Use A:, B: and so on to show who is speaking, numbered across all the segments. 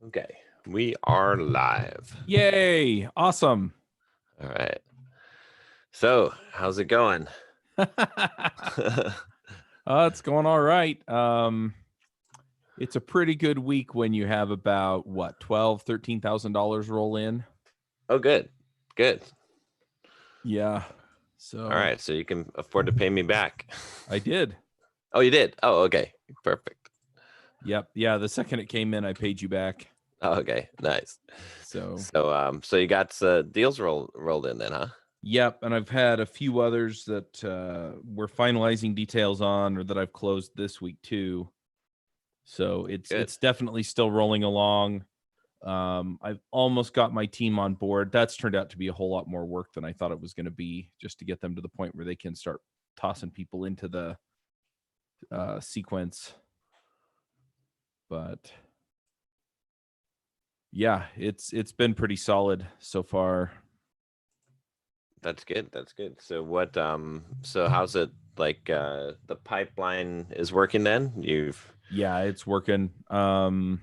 A: Okay, we are live.
B: Yay! Awesome.
A: All right. So, how's it going?
B: It's going all right. It's a pretty good week when you have about what, $13,000 roll in.
A: Oh, good. Good.
B: Yeah.
A: All
B: So
A: right, so you can afford to pay me back.
B: I did.
A: Oh, you did. Oh, okay. Perfect.
B: Yep. Yeah. The second it came in, I paid you back.
A: Oh, okay. Nice.
B: So
A: So you got deals rolled in then, huh?
B: yep. And I've had a few others that we're finalizing details on, or that I've closed this week too. So
A: Good.
B: it's definitely still rolling along. I've almost got my team on board. That's turned out to be a whole lot more work than I thought it was going to be, just to get them to the point where they can start tossing people into the sequence. But yeah, it's been pretty solid so far.
A: That's good. That's good. So what so how's it like the pipeline is working then?
B: Yeah, it's working. I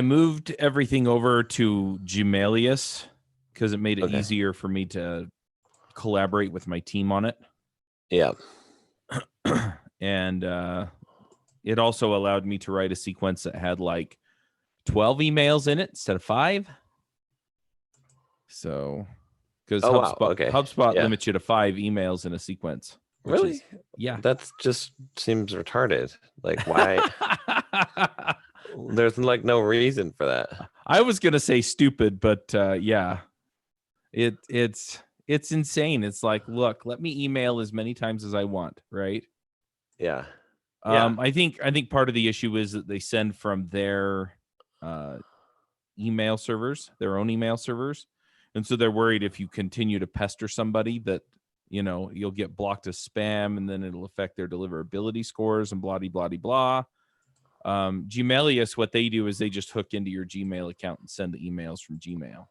B: moved everything over to Gmailius because it made it
A: Okay.
B: easier for me to collaborate with my team on it.
A: Yeah.
B: And it also allowed me to write a sequence that had like 12 emails in it instead of 5. So, because
A: Oh, wow. Okay.
B: HubSpot
A: Yeah.
B: limits you to 5 emails in a sequence, which
A: Really?
B: is, yeah.
A: That's just seems retarded. Like, why? There's like no reason for that.
B: I was gonna say stupid, but yeah, it's insane. It's like, look, let me email as many times as I want, right?
A: Yeah. Yeah.
B: I think part of the issue is that they send from their uh, email servers, their own email servers, and so they're worried if you continue to pester somebody that you'll get blocked as spam, and then it'll affect their deliverability scores and blah blah blah blah. Gmailius, what they do is they just hook into your Gmail account and send the emails from Gmail.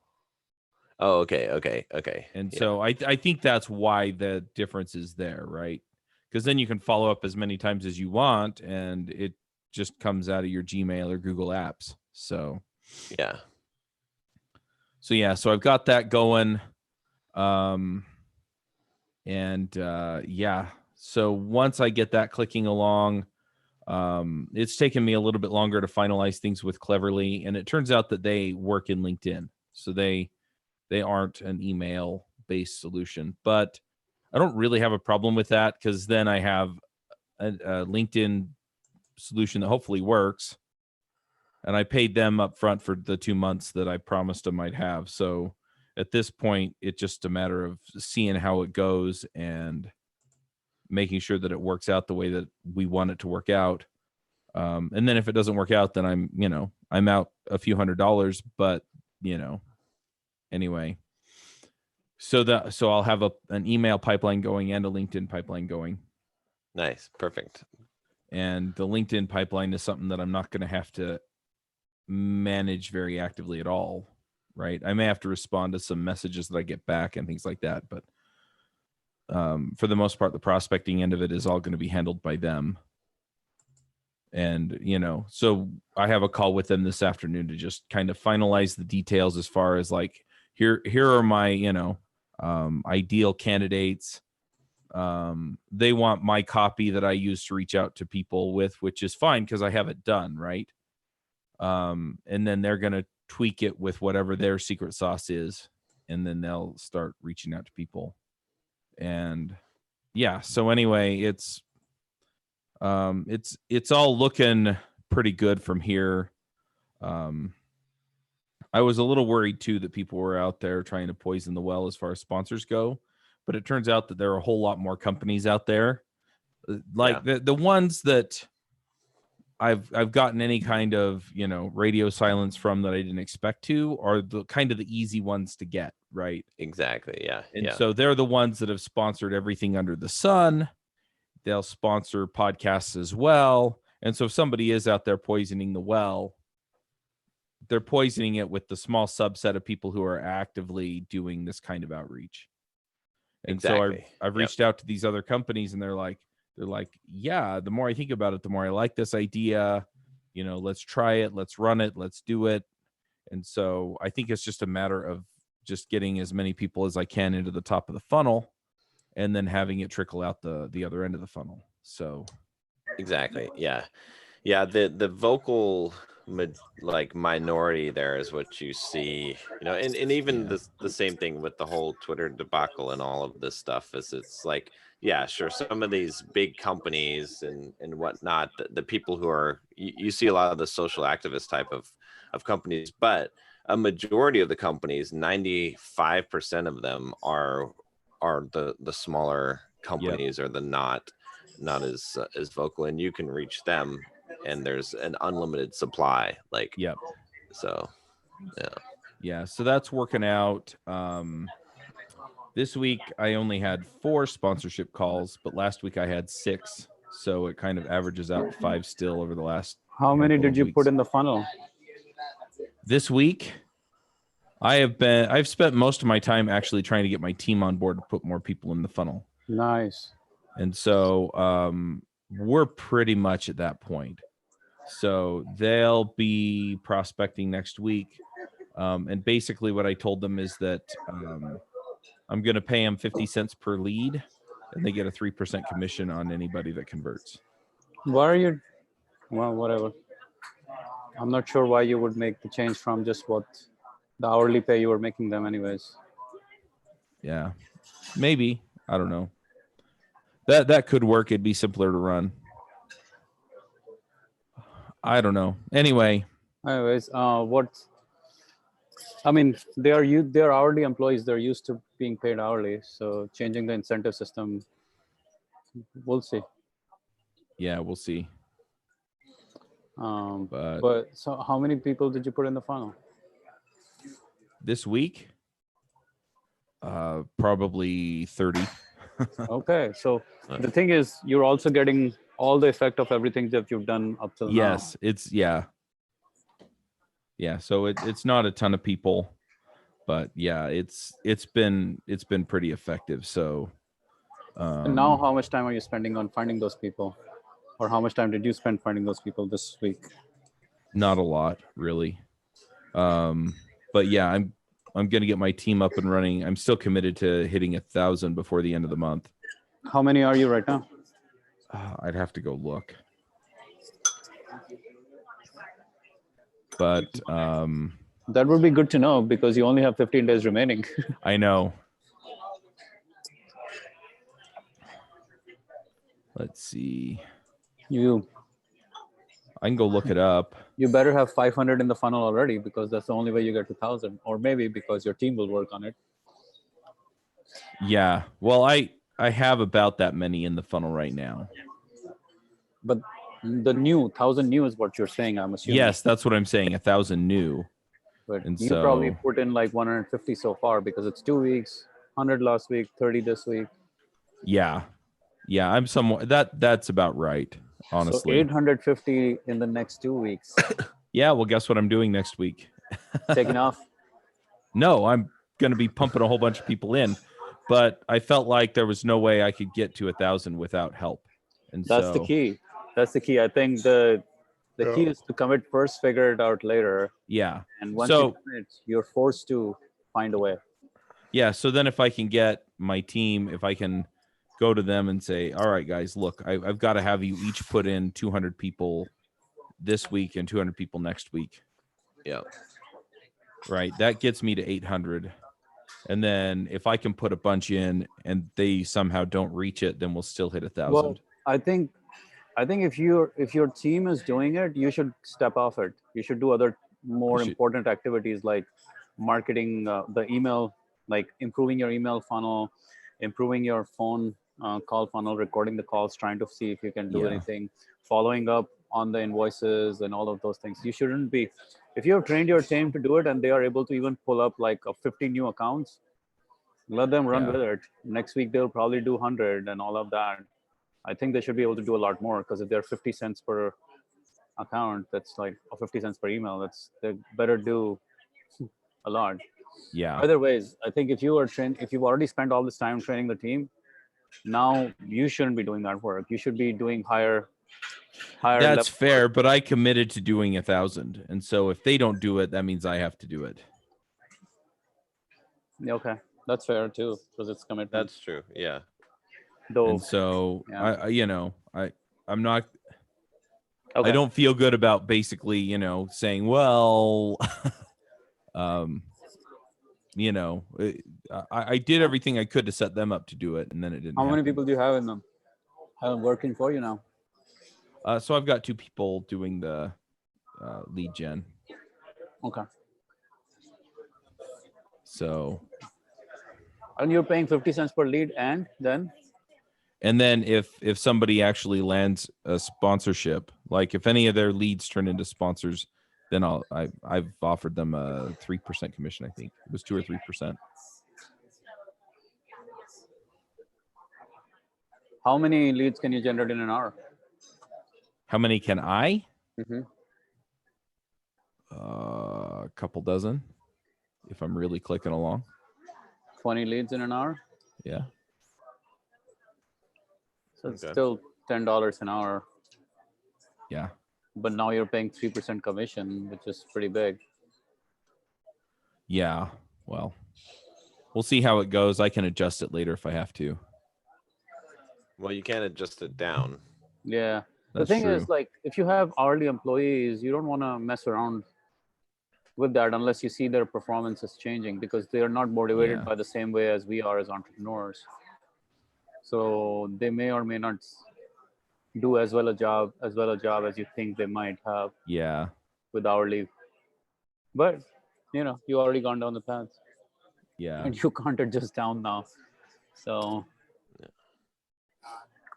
A: Oh, okay. Okay. Okay.
B: And
A: Yeah.
B: so I think that's why the difference is there, right? Because then you can follow up as many times as you want, and it just comes out of your Gmail or Google Apps. So
A: Yeah.
B: yeah, so I've got that going. Yeah, so once I get that clicking along, it's taken me a little bit longer to finalize things with Cleverly, and it turns out that they work in LinkedIn, so they aren't an email based solution. But I don't really have a problem with that, because then I have a LinkedIn solution that hopefully works, and I paid them up front for the 2 months that I promised I might have. So at this point, it's just a matter of seeing how it goes and making sure that it works out the way that we want it to work out. And then if it doesn't work out, then I'm out a few $100. But anyway, so I'll have an email pipeline going and a LinkedIn pipeline going.
A: Nice. Perfect.
B: And the LinkedIn pipeline is something that I'm not going to have to manage very actively at all, right? I may have to respond to some messages that I get back and things like that, but for the most part, the prospecting end of it is all going to be handled by them. And so I have a call with them this afternoon to just kind of finalize the details as far as like, here are my ideal candidates. They want my copy that I use to reach out to people with, which is fine because I have it done, right? And then they're going to tweak it with whatever their secret sauce is, and then they'll start reaching out to people. And yeah, so anyway, it's all looking pretty good from here. I was a little worried too that people were out there trying to poison the well as far as sponsors go, but it turns out that there are a whole lot more companies out there, like the ones that I've gotten any kind of radio silence from that I didn't expect to, are the kind of the easy ones to get, right?
A: Exactly. Yeah.
B: And
A: Yeah.
B: so they're the ones that have sponsored everything under the sun. They'll sponsor podcasts as well. And so if somebody is out there poisoning the well, they're poisoning it with the small subset of people who are actively doing this kind of outreach. And
A: Exactly.
B: so I've reached out to these other companies, and they're like, yeah, the more I think about it, the more I like this idea. let's try it, let's run it, let's do it. And so I think it's just a matter of just getting as many people as I can into the top of the funnel and then having it trickle out the other end of the funnel. So
A: Exactly. Yeah. Yeah. The vocal minority there is what you see, and even
B: yeah,
A: the same thing with the whole Twitter debacle and all of this stuff is it's like, yeah, sure. Some of these big companies and whatnot, the people who are, you see a lot of the social activist type of companies, but a majority of the companies, 95% of them are the smaller companies or the not as vocal, and you can reach them, and there's an unlimited supply.
B: yep.
A: So yeah.
B: Yeah, so that's working out. This week I only had 4 sponsorship calls, but last week I had 6. So it kind of averages out to 5 still over the last
C: How many
B: handful
C: did
B: of
C: you
B: weeks.
C: put in the funnel?
B: This week I've spent most of my time actually trying to get my team on board to put more people in the funnel.
C: Nice.
B: And so we're pretty much at that point. So they'll be prospecting next week. And basically what I told them is that I'm going to pay them 50 cents per lead, and they get a 3% commission on anybody that converts.
C: Why are you? Well, whatever. I'm not sure why you would make the change from just what the hourly pay you were making them anyways.
B: Yeah, maybe. I don't know. That could work. It'd be simpler to run. I don't know. Anyway,
C: Anyways, I mean, they're hourly employees. They're used to being paid hourly. So changing the incentive system, we'll see.
B: yeah, we'll see. But
C: But so how many people did you put in the funnel?
B: this week, probably 30.
C: Okay, so the thing is, you're also getting all the effect of everything that you've done up till now.
B: Yes, it's yeah. So it's not a ton of people, but yeah, it's been pretty effective. So
C: And now, how much time are you spending on finding those people, or how much time did you spend finding those people this week?
B: not a lot really. But yeah, I'm gonna get my team up and running. I'm still committed to hitting 1,000 before the end of the month.
C: How many are you right now?
B: I'd have to go look. But
C: That would be good to know because you only have 15 days remaining.
B: I know. Let's see. I can go look it up.
C: You better have 500 in the funnel already because that's the only way you get to 1,000, or maybe because your team will work on it.
B: Yeah. Well, I have about that many in the funnel right now.
C: But the new 1,000 new is what you're saying, I'm assuming.
B: Yes, that's what I'm saying. 1,000 new.
C: But
B: And
C: you probably
B: so-
C: put in like 150 so far because it's 2 weeks, 100 last week, 30 this week.
B: Yeah. I'm somewhat that's about right, honestly.
C: So 850 in the next 2 weeks.
B: Yeah. Well, guess what I'm doing next week?
C: Taking off.
B: No, I'm going to be pumping a whole bunch of people in, but I felt like there was no way I could get to 1,000 without help. And
C: That's the key. That's the key. I think the key is to commit first, figure it out later.
B: Yeah.
C: And once
B: So-
C: you commit, you're forced to find a way.
B: Yeah. So then if I can get my team, if I can go to them and say, all right, guys, look, I've got to have you each put in 200 people this week and 200 people next week.
A: Yeah.
B: Right. That gets me to 800. And then if I can put a bunch in and they somehow don't reach it, then we'll still hit 1,000.
C: Well, I think if your team is doing it, you should step off it. You should do other more
B: You should-
C: important activities like marketing, the email, like improving your email funnel, improving your phone call funnel, recording the calls, trying to see if you can do
B: Yeah.
C: anything, following up on the invoices and all of those things. You shouldn't be, if you have trained your team to do it and they are able to even pull up like 50 new accounts, let them run
B: Yeah.
C: with it. Next week they'll probably do 100 and all of that. I think they should be able to do a lot more because if they're 50 cents per account, that's like, or 50 cents per email, they better do a lot.
B: Yeah.
C: Either ways, I think if you've already spent all this time training the team, now you shouldn't be doing that work. You should be doing hire higher
B: That's
C: level.
B: fair, but I committed to doing 1,000, and so if they don't do it, that means I have to do it.
C: Yeah, okay, that's fair too, because it's commitment.
A: That's true. Yeah.
C: Though,
B: And so
C: yeah.
B: I'm not.
C: Okay.
B: I don't feel good about basically, saying, well, I did everything I could to set them up to do it, and then it didn't.
C: How many
B: happen.
C: people do you have in them? Have them working for you now?
B: So I've got 2 people doing the lead gen.
C: Okay.
B: So,
C: And you're paying 50 cents per lead, and then
B: if somebody actually lands a sponsorship, like if any of their leads turn into sponsors, then I've offered them a 3% commission. I think it was 2 or 3%.
C: how many leads can you generate in an hour?
B: How many can I?
C: Mm-hmm.
B: A couple dozen, if I'm really clicking along.
C: 20 leads in an hour.
B: Yeah.
C: So it's
A: Okay.
C: still $10 an hour.
B: Yeah.
C: But now you're paying 3% commission, which is pretty big.
B: Yeah. Well, we'll see how it goes. I can adjust it later if I have to.
A: Well, you can't adjust it down.
C: Yeah.
B: That's
C: the thing
B: true.
C: is, like, if you have hourly employees, you don't want to mess around with that unless you see their performance is changing, because they are not motivated
B: Yeah.
C: by the same way as we are as entrepreneurs. So they may or may not do as well a job as you think they might have
B: Yeah.
C: with hourly. But you already gone down the path,
B: Yeah.
C: and you can't adjust down now. So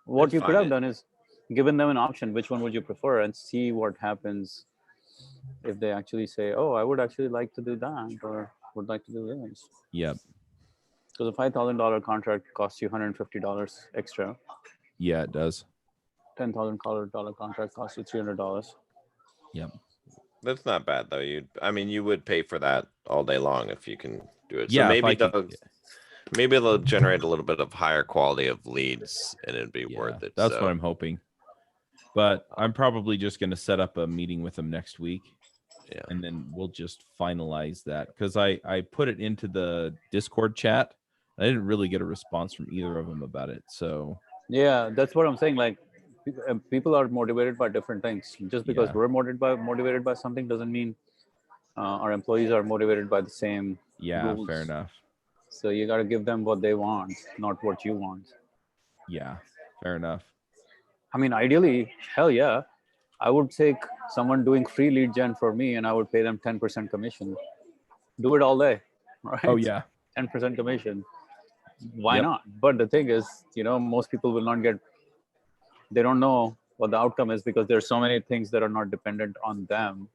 C: what
A: It's
C: you could
A: fine.
C: have done is given them an option, which one would you prefer, and see what happens if they actually say, oh, I would actually like to do that, or would like to do this.
B: Yep.
C: Because a $5,000 contract costs you $150 extra.
B: Yeah, it does.
C: $10,000 contract costs you $300.
B: Yep.
A: That's not bad though. You would pay for that all day long if you can do it.
B: Yeah,
A: So
B: if I
A: maybe they'll generate a little bit of higher quality of leads and it'd be
B: Yeah,
A: worth it.
B: that's
A: So,
B: what I'm hoping. But I'm probably just going to set up a meeting with them next week.
A: Yeah.
B: And then we'll just finalize that, because I put it into the Discord chat. I didn't really get a response from either of them about it. So
C: Yeah, that's what I'm saying. Like, people are motivated by different things. Just because
B: Yeah.
C: we're motivated by something doesn't mean our employees are motivated by the same
B: yeah,
C: rules.
B: fair enough.
C: So you got to give them what they want, not what you want.
B: Yeah, fair enough.
C: I mean, ideally, hell yeah, I would take someone doing free lead gen for me, and I would pay them 10% commission. Do it all day, right?
B: Oh yeah.
C: 10% commission. Why
B: Yep.
C: not? But the thing is, most people will not get, they don't know what the outcome is, because there's so many things that are not dependent on them.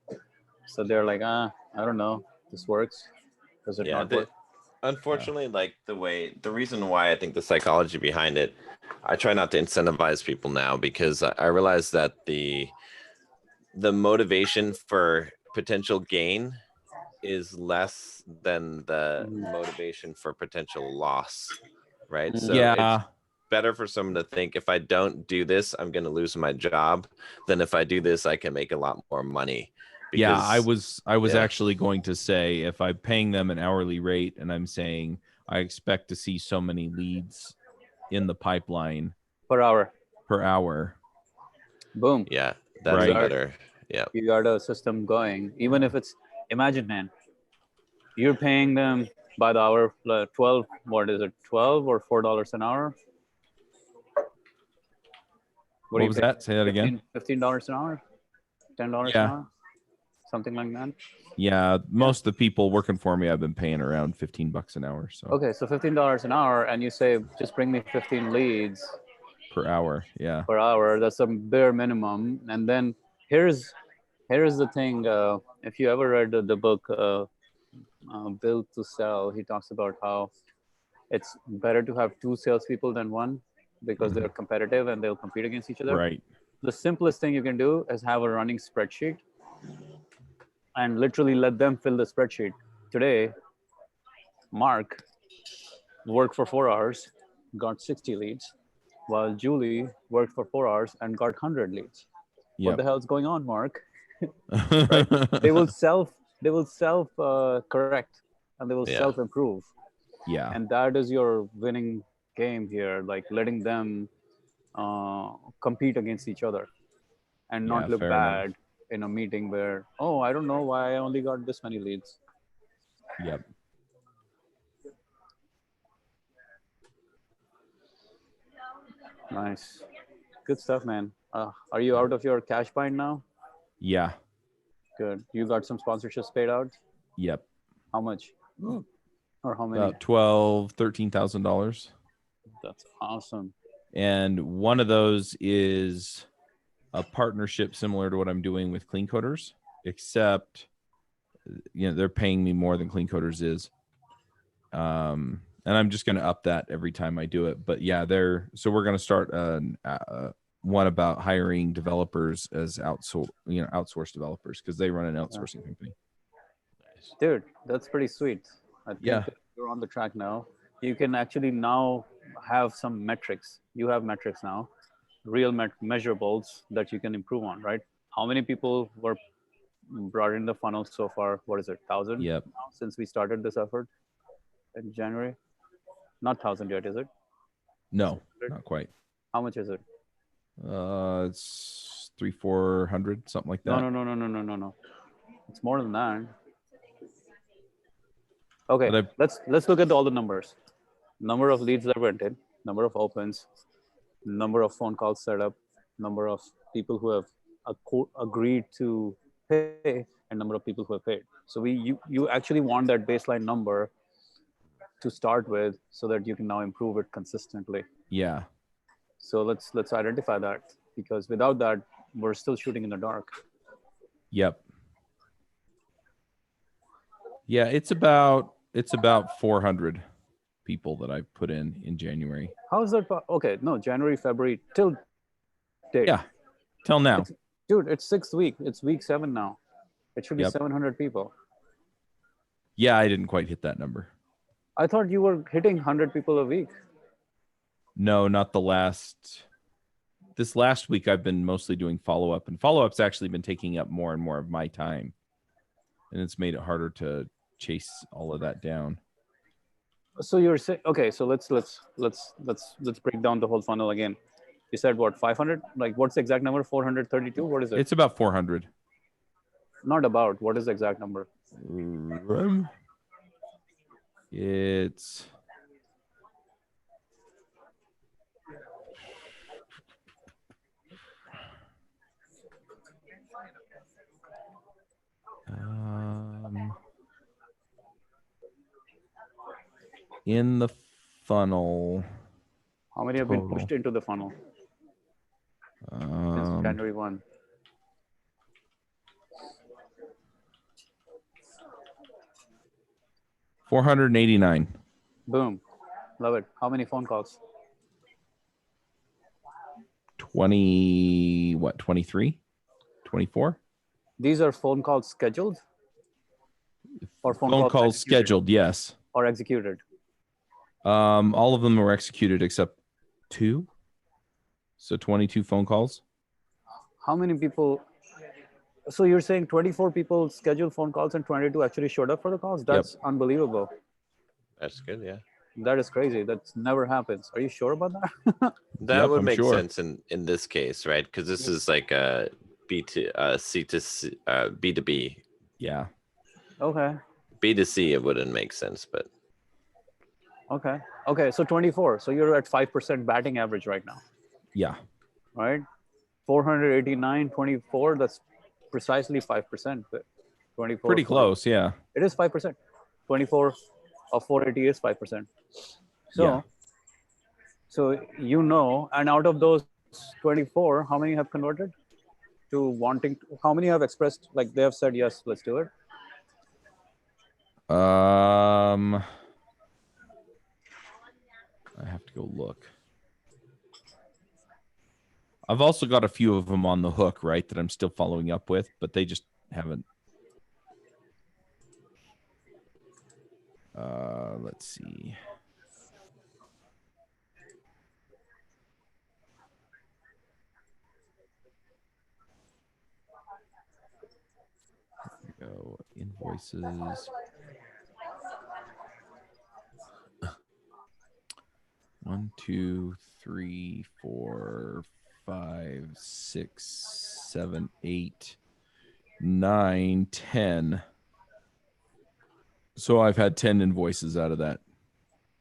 C: So they're like, I don't know, this works. Does it
A: yeah,
C: not work?
A: unfortunately, like the reason why I think the psychology behind it, I try not to incentivize people now, because I realize that the motivation for potential gain is less than the motivation for potential loss, right? So
B: Yeah.
A: it's better for someone to think, if I don't do this, I'm going to lose my job, than if I do this, I can make a lot more money.
B: Yeah, I was
A: yeah.
B: actually going to say, if I'm paying them an hourly rate and I'm saying I expect to see so many leads in the pipeline
C: Per hour. Boom.
A: Yeah, that's
B: Right.
A: better. Yeah.
C: You got a system going. Even if it's, imagine, man, you're paying them by the hour, 12, what is it, 12 or $4 an hour?
B: What
C: do you
B: was
C: pay?
B: that? Say that again.
C: $15 an hour? $10
B: Yeah.
C: an hour? Something like that.
B: Yeah, most of the people working for me, I've been paying around $15 an hour. So
C: Okay, so $15 an hour, and you say, just bring me 15 leads
B: per hour. Yeah.
C: per hour. That's a bare minimum. And then here's the thing. If you ever read the book Build to Sell, he talks about how it's better to have 2 salespeople than 1, because they're competitive and they'll compete against each other.
B: Right.
C: The simplest thing you can do is have a running spreadsheet and literally let them fill the spreadsheet. Today, Mark worked for 4 hours, got 60 leads. while Julie worked for 4 hours and got 100 leads. What the
B: Yep.
C: hell's going on, Mark? Right? They will self correct, and they will
A: Yeah.
C: self improve,
B: Yeah.
C: and that is your winning game here. Like letting them compete against each other, and
B: Yeah,
C: not look
B: fair enough.
C: bad in a meeting where, oh, I don't know why I only got this many leads.
B: Yep.
C: Nice, good stuff, man. Are you out of your cash bind now?
B: Yeah.
C: Good. You got some sponsorships paid out.
B: Yep.
C: How much? Or how many?
B: About $13,000.
C: That's awesome.
B: And one of those is a partnership similar to what I'm doing with Clean Coders, except they're paying me more than Clean Coders is. And I'm just going to up that every time I do it. But yeah, so we're going to start one about hiring developers as outsourced developers, because they run an outsourcing company.
C: Dude, that's pretty sweet. I think
B: Yeah.
C: you're on the track now. You can actually now have some metrics. You have metrics now, real measurables that you can improve on, right? How many people were brought in the funnel so far? What is it, 1,000?
B: Yep.
C: Now, since we started this effort in January? Not 1,000 yet, is it?
B: No, not quite.
C: How much is it?
B: It's 300-400, something like that.
C: No. It's more than that. Okay,
B: But
C: let's look at all the numbers. Number of leads that went in, number of opens, number of phone calls set up, number of people who have agreed to pay, and number of people who have paid. So you actually want that baseline number to start with, so that you can now improve it consistently.
B: Yeah.
C: So let's identify that, because without that, we're still shooting in the dark.
B: Yep. Yeah, it's about 400 people that I put in January.
C: How is that? Okay, no, January, February till date.
B: Yeah, till now.
C: Dude, it's 6th week. It's week 7 now. It should be 700 people.
B: Yeah, I didn't quite hit that number.
C: I thought you were hitting 100 people a week.
B: No, not the last. This last week, I've been mostly doing follow-up, and follow-up's actually been taking up more and more of my time, and it's made it harder to chase all of that down.
C: So you're saying, okay, so let's break down the whole funnel again. You said what, 500? Like, what's the exact number? 432? What is it?
B: It's about 400.
C: Not about. What is the exact number?
B: It's in the funnel.
C: How many have been pushed into the funnel since January 1?
B: $489.
C: Boom. Love it. How many phone calls?
B: 23? 24?
C: These are phone calls scheduled? Or phone
B: calls scheduled, yes.
C: Or executed?
B: All of them were executed except 2. So 22 phone calls.
C: How many people? So you're saying 24 people scheduled phone calls and 22 actually showed up for the calls? That's unbelievable.
A: That's good, yeah.
C: That is crazy. That never happens. Are you sure about that?
A: That would
B: I'm
A: make
B: sure.
A: sense in this case, right? Because this is like a C2C, B2B.
B: Yeah.
C: Okay.
A: B2C, it wouldn't make sense, but
C: Okay. So 24. So you're at 5% batting average right now,
B: Yeah.
C: right? 489, 24. That's precisely 5%. 24.
B: Pretty close, yeah.
C: It is 5%. 24 of 480 is 5%. So, and out of those 24, how many have converted to wanting? How many have expressed, like they have said, yes, let's do it?
B: I have to go look. I've also got a few of them on the hook, right, that I'm still following up with, but they just haven't. Let's see. go. Invoices. 1, 2, 3, 4, 5, 6, 7, 8, 9, 10. So I've had 10 invoices out of that.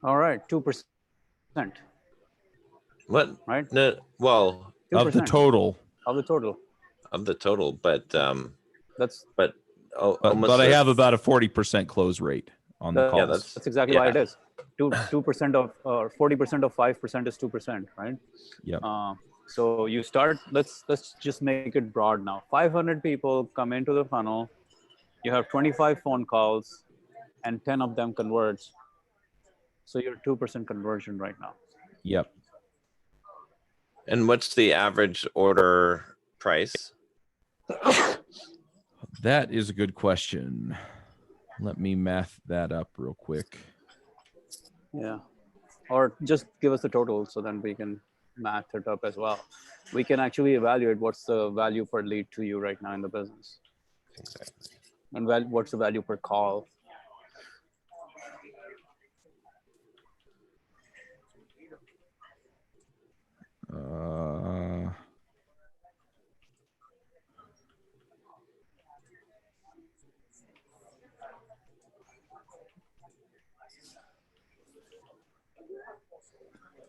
C: All right, 2%.
A: What?
C: Right?
A: No, well,
C: 2%
B: Of the total.
C: of the total.
A: of the total, but
C: That's
A: but
B: But I have about a 40% close rate on the
C: Yeah,
B: calls.
A: that's-
C: that's exactly why it
A: yeah.
C: is. 2% of 40% of 5% is 2%, right?
B: Yep.
C: So you start. Let's just make it broad now. 500 people come into the funnel. You have 25 phone calls, and 10 of them converts. So you're 2% conversion right now.
B: Yep.
A: And what's the average order price?
B: That is a good question. Let me math that up real quick.
C: Yeah. Or just give us the total so then we can math it up as well. We can actually evaluate what's the value per lead to you right now in the business.
A: Exactly.
C: And what's the value per call.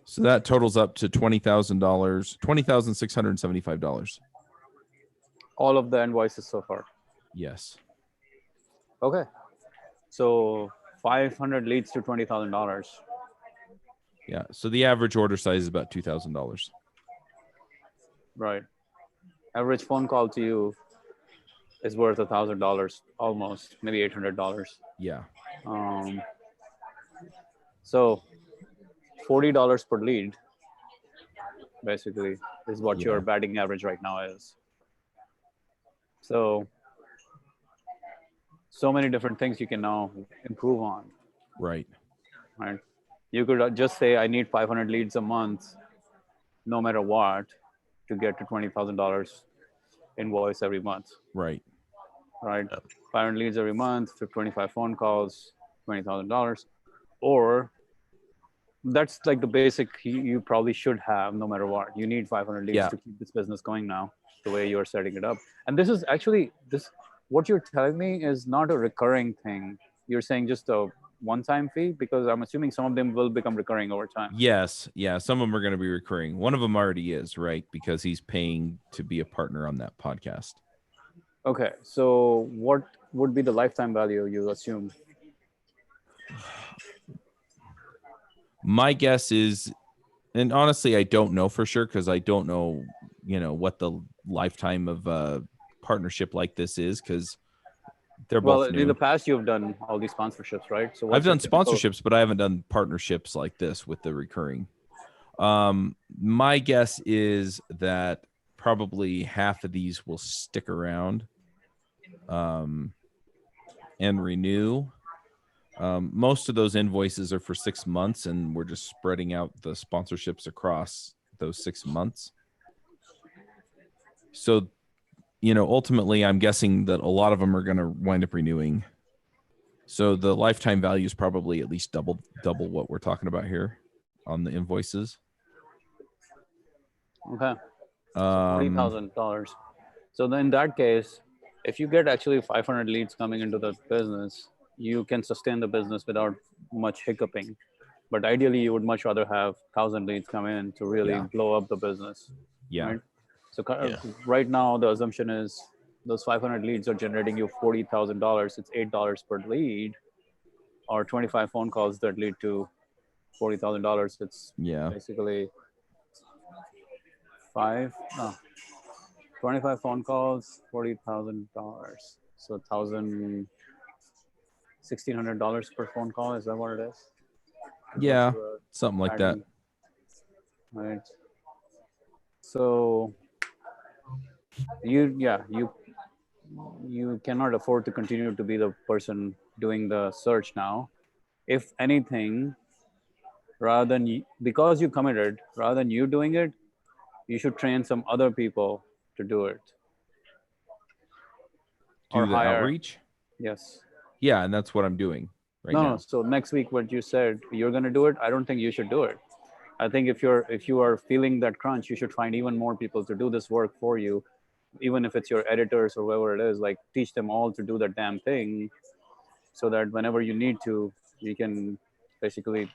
B: So that totals up to $20,000, $20,675.
C: All of the invoices so far.
B: Yes.
C: Okay. So 500 leads to $20,000.
B: Yeah. So the average order size is about $2,000.
C: Right. Average phone call to you is worth $1,000, almost, maybe $800.
B: Yeah.
C: So $40 per lead, basically, is what
B: Yeah.
C: your batting average right now is. So many different things you can now improve on,
B: Right.
C: right? You could just say, I need 500 leads a month, no matter what, to get to $20,000 invoice every month,
B: Right.
C: right? 500 leads every month, 25 phone calls, $20,000. Or that's like the basic you probably should have no matter what. You need 500 leads
B: Yeah.
C: to keep this business going now, the way you're setting it up. And this is actually, what you're telling me is not a recurring thing. You're saying just a one-time fee, because I'm assuming some of them will become recurring over time.
B: Yes. Yeah. Some of them are going to be recurring. One of them already is, right? Because he's paying to be a partner on that podcast.
C: Okay. So what would be the lifetime value you assume?
B: My guess is, and honestly, I don't know for sure because I don't know, what the lifetime of a partnership like this is, because they're both new.
C: In the past, you've done all these sponsorships, right? So
B: I've done sponsorships, but I haven't done partnerships like this with the recurring. My guess is that probably half of these will stick around and renew. Most of those invoices are for 6 months, and we're just spreading out the sponsorships across those 6 months. So, ultimately, I'm guessing that a lot of them are going to wind up renewing. So the lifetime value is probably at least double what we're talking about here on the invoices.
C: Okay. $40,000. So then in that case, if you get actually 500 leads coming into the business, you can sustain the business without much hiccuping. But ideally, you would much rather have 1,000 leads come in to really blow up the business.
B: Yeah.
C: Right? So right now, the assumption is those 500 leads are generating you $40,000. It's $8 per lead, or 25 phone calls that lead to $40,000. It's basically 25 phone calls, $40,000. So $1,600 per phone call. Is that what it is?
B: Yeah, something like that.
C: Right. So you cannot afford to continue to be the person doing the search now. If anything, because you committed, rather than you doing it, you should train some other people to do it.
B: Do the outreach?
C: Yes.
B: Yeah, and that's what I'm doing right
C: No,
B: now.
C: no. So next week, what you said you're going to do it, I don't think you should do it. I think if you are feeling that crunch, you should find even more people to do this work for you, even if it's your editors or whoever it is. Like teach them all to do the damn thing, so that whenever you need to, you can basically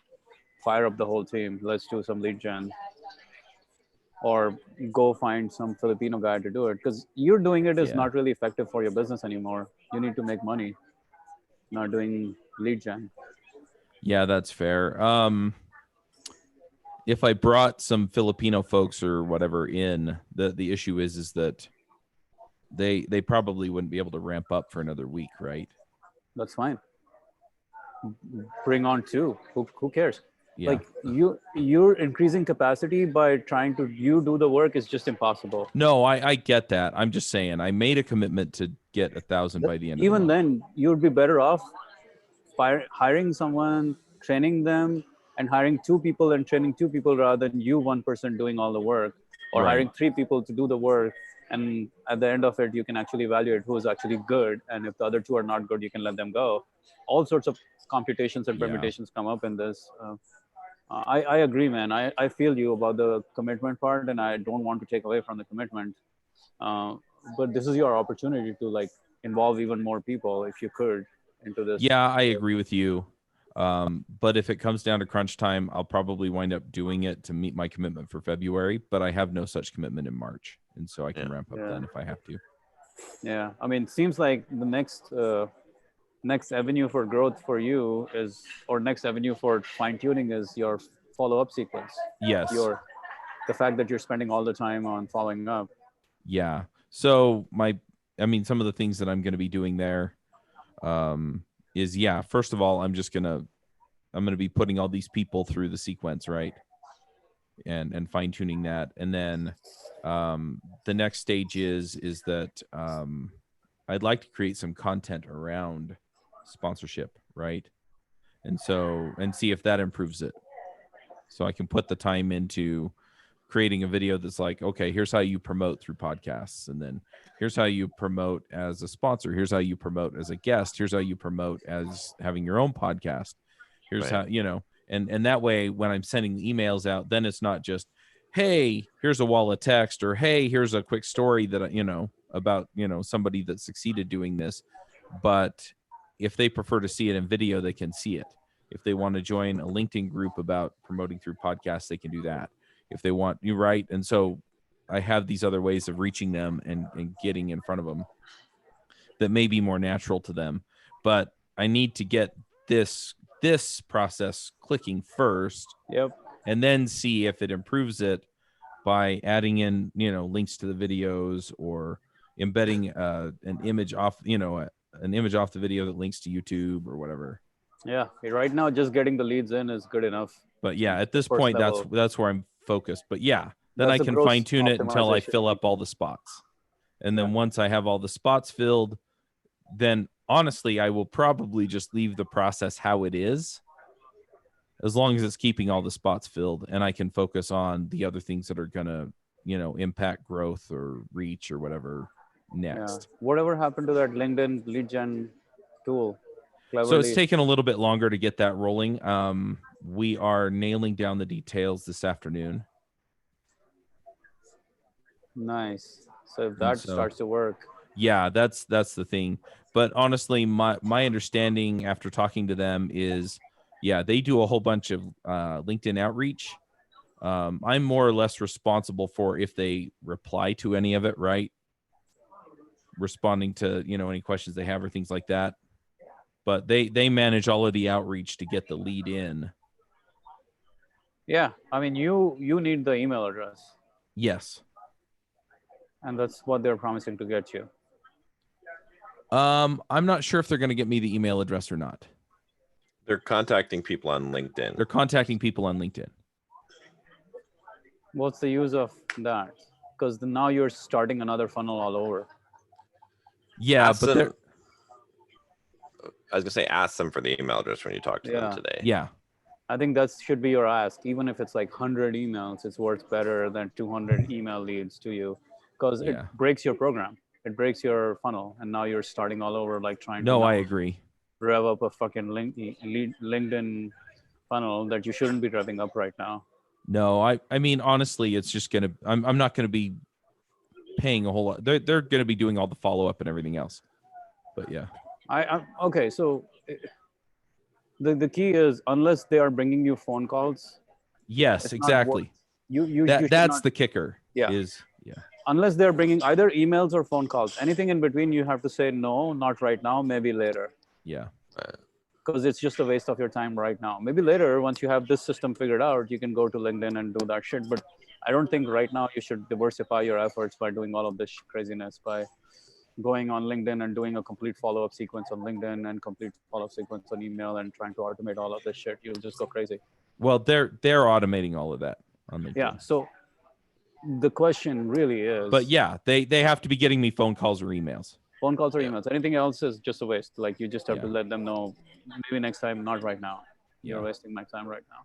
C: fire up the whole team. Let's do some lead gen, or go find some Filipino guy to do it, because you're doing it is
B: Yeah.
C: not really effective for your business anymore. You need to make money, not doing lead gen.
B: Yeah, that's fair. If I brought some Filipino folks or whatever in, the issue is that they probably wouldn't be able to ramp up for another week, right?
C: That's fine. Bring on two. Who cares?
B: Yeah.
C: Like you're increasing capacity by trying to you do the work is just impossible.
B: No, I get that. I'm just saying I made a commitment to get 1,000 by the end of the
C: Even
B: month.
C: then, you'd be better off hiring someone, training them, and hiring two people and training two people rather than you one person doing all the work, or
B: Right.
C: hiring three people to do the work. And at the end of it, you can actually evaluate who is actually good, and if the other two are not good, you can let them go. All sorts of computations and
B: Yeah.
C: permutations come up in this. I agree, man. I feel you about the commitment part, and I don't want to take away from the commitment. Uh, but this is your opportunity to like involve even more people if you could into this.
B: Yeah, I agree with you. But if it comes down to crunch time, I'll probably wind up doing it to meet my commitment for February, but I have no such commitment in March. And so I can
A: Yeah.
B: ramp up
C: Yeah.
B: then if I have to.
C: Yeah, I mean, it seems like the next avenue for growth for you is, or next avenue for fine tuning is your follow up sequence.
B: Yes.
C: The fact that you're spending all the time on following up.
B: Yeah. So some of the things that I'm going to be doing there is, yeah, first of all, I'm going to be putting all these people through the sequence, right? And fine tuning that. And then the next stage is that I'd like to create some content around sponsorship, right? And see if that improves it. So I can put the time into creating a video that's like, okay, here's how you promote through podcasts, and then here's how you promote as a sponsor, here's how you promote as a guest, here's how you promote as having your own podcast, here's
A: Right.
B: how, and that way when I'm sending the emails out, then it's not just, hey, here's a wall of text, or hey, here's a quick story that about somebody that succeeded doing this. But if they prefer to see it in video, they can see it. If they want to join a LinkedIn group about promoting through podcasts, they can do that. If they want, you right. And so I have these other ways of reaching them and getting in front of them that may be more natural to them. But I need to get this process clicking first.
C: Yep.
B: And then see if it improves it by adding in, links to the videos, or embedding an image off, an image off the video that links to YouTube or whatever.
C: Yeah. Right now, just getting the leads in is good enough.
B: But yeah, at this
C: First
B: point,
C: level.
B: that's where I'm focused. But yeah, then
C: That's
B: I
C: the
B: can
C: gross
B: fine tune it until I
C: optimization.
B: fill up all the spots. And then
C: Yeah.
B: once I have all the spots filled, then honestly, I will probably just leave the process how it is, as long as it's keeping all the spots filled, and I can focus on the other things that are going to, impact growth or reach or whatever next.
C: Yeah. Whatever happened to that LinkedIn lead gen tool?
B: So it's taken a little bit longer to get that rolling. We are nailing down the details this afternoon.
C: Nice. So if that starts to work.
B: Yeah, that's the thing. But honestly, my understanding after talking to them is, yeah, they do a whole bunch of LinkedIn outreach. I'm more or less responsible for if they reply to any of it, right? Responding to, any questions they have or things like that. But they manage all of the outreach to get the lead in.
C: Yeah. I mean, you need the email address.
B: Yes.
C: And that's what they're promising to get you.
B: I'm not sure if they're going to get me the email address or not.
A: They're contacting people on LinkedIn.
B: They're contacting people on LinkedIn.
C: What's the use of that? Because now you're starting another funnel all over.
B: Yeah,
A: Ask
B: but
A: them, I was gonna say, ask them for the email address when you talk to them today.
B: Yeah.
C: I think that should be your ask. Even if it's like 100 emails, it's worth better than 200 email leads to you, because it breaks your program. It breaks your funnel, and now you're starting all over, like trying
B: No,
C: to
B: I
C: now
B: agree.
C: rev up a fucking LinkedIn funnel that you shouldn't be revving up right now.
B: No, I mean, honestly, it's just gonna. I'm not gonna be paying a whole lot. They're gonna be doing all the follow up and everything else. But yeah,
C: Okay, so the key is, unless they are bringing you phone calls,
B: yes,
C: it's not
B: exactly.
C: you should
B: That's
C: not,
B: the kicker.
C: Yeah.
B: Is yeah.
C: Unless they're bringing either emails or phone calls. Anything in between, you have to say no, not right now, maybe later,
B: Yeah.
C: because it's just a waste of your time right now. Maybe later, once you have this system figured out, you can go to LinkedIn and do that shit. But I don't think right now you should diversify your efforts by doing all of this craziness, by going on LinkedIn and doing a complete follow-up sequence on LinkedIn and complete follow-up sequence on email and trying to automate all of this shit. You'll just go crazy.
B: Well, they're automating all of that on LinkedIn.
C: Yeah. So the question really is,
B: But yeah, they have to be getting me phone calls or emails.
C: phone calls or emails. Anything else is just a waste. Like, you just have to
B: Yeah.
C: let them know, maybe next time, not right now. You're
B: Yeah.
C: wasting my time right now.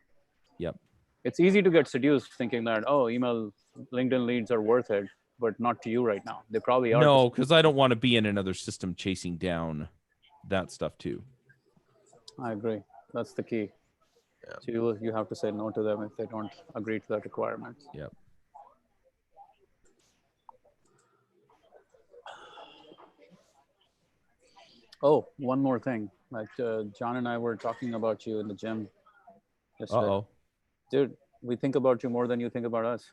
B: Yep.
C: It's easy to get seduced thinking that, oh, email, LinkedIn leads are worth it, but not to you right now. They probably are.
B: No, because I don't want to be in another system chasing down that stuff too.
C: I agree. That's the key.
A: Yeah.
C: So you have to say no to them if they don't agree to that requirement.
B: Yep.
C: Oh, one more thing. Like, John and I were talking about you in the gym yesterday.
B: Uh-oh.
C: Dude, we think about you more than you think about us.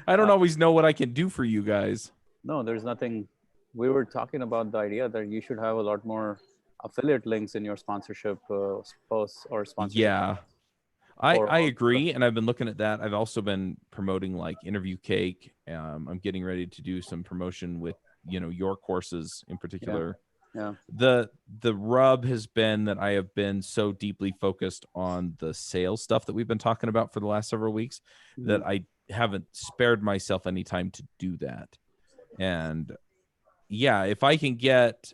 B: I don't always know what I can do for you guys.
C: No, there's nothing. We were talking about the idea that you should have a lot more affiliate links in your sponsorship posts or sponsorship.
B: Yeah.
C: Or-
B: I agree, and I've been looking at that. I've also been promoting like Interview Cake. I'm getting ready to do some promotion with your courses in particular.
C: Yeah.
B: The rub has been that I have been so deeply focused on the sales stuff that we've been talking about for the last several weeks that I haven't spared myself any time to do that. And yeah, if I can get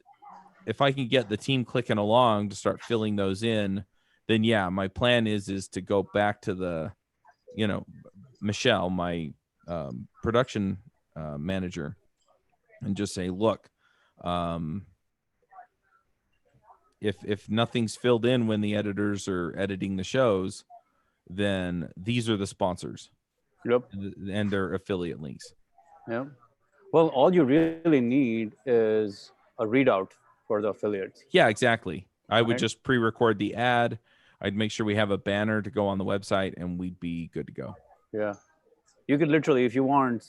B: the team clicking along to start filling those in, then yeah, my plan is to go back to the, Michelle, my production manager, and just say, look, if nothing's filled in when the editors are editing the shows, then these are the sponsors.
C: Yep.
B: And their affiliate links.
C: Yeah. Well, all you really need is a readout for the affiliates.
B: Yeah, exactly. I would
C: Right.
B: just pre-record the ad. I'd make sure we have a banner to go on the website, and we'd be good to go.
C: Yeah. You could literally, if you want,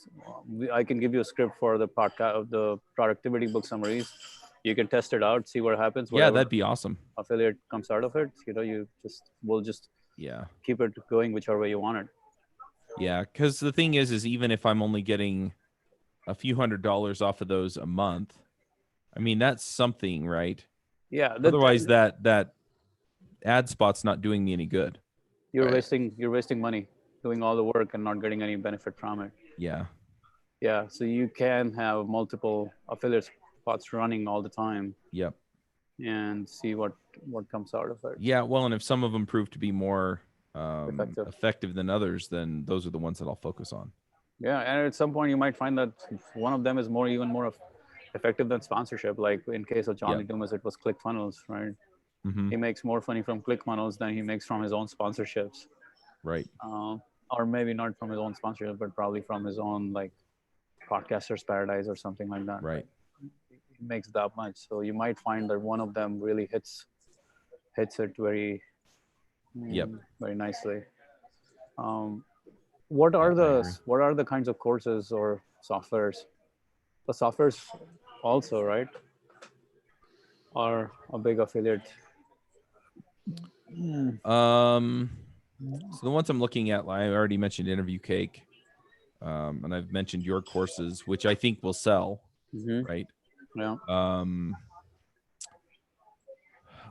C: I can give you a script for the podcast, the productivity book summaries. You can test it out, see what happens.
B: Yeah,
C: whatever
B: that'd be awesome.
C: affiliate comes out of it. We'll just
B: Yeah.
C: keep it going whichever way you want it.
B: Yeah, because the thing is even if I'm only getting a few $100s off of those a month, I mean, that's something, right?
C: Yeah.
B: Otherwise, that ad spot's not doing me any good.
C: you're
A: Right.
C: wasting money doing all the work and not getting any benefit from it.
B: Yeah.
C: Yeah. So you can have multiple affiliate spots running all the time
B: Yep.
C: and see what comes out of it.
B: Yeah. Well, and if some of them prove to be more
C: Effective.
B: than others, then those are the ones that I'll focus on.
C: Yeah, and at some point you might find that one of them is even more effective than sponsorship. Like in case of Johnny Dumas, it was ClickFunnels, right?
B: Mm-hmm.
C: He makes more money from ClickFunnels than he makes from his own sponsorships,
B: Right.
C: or maybe not from his own sponsorship, but probably from his own like Podcasters Paradise or something like that.
B: Right.
C: He makes that much, so you might find that one of them really hits it very, very nicely. What are the kinds of courses or softwares? The softwares also, right, are a big affiliate.
B: So the ones I'm looking at, I already mentioned Interview Cake, and I've mentioned your courses, which I think will sell, right?
C: Yeah.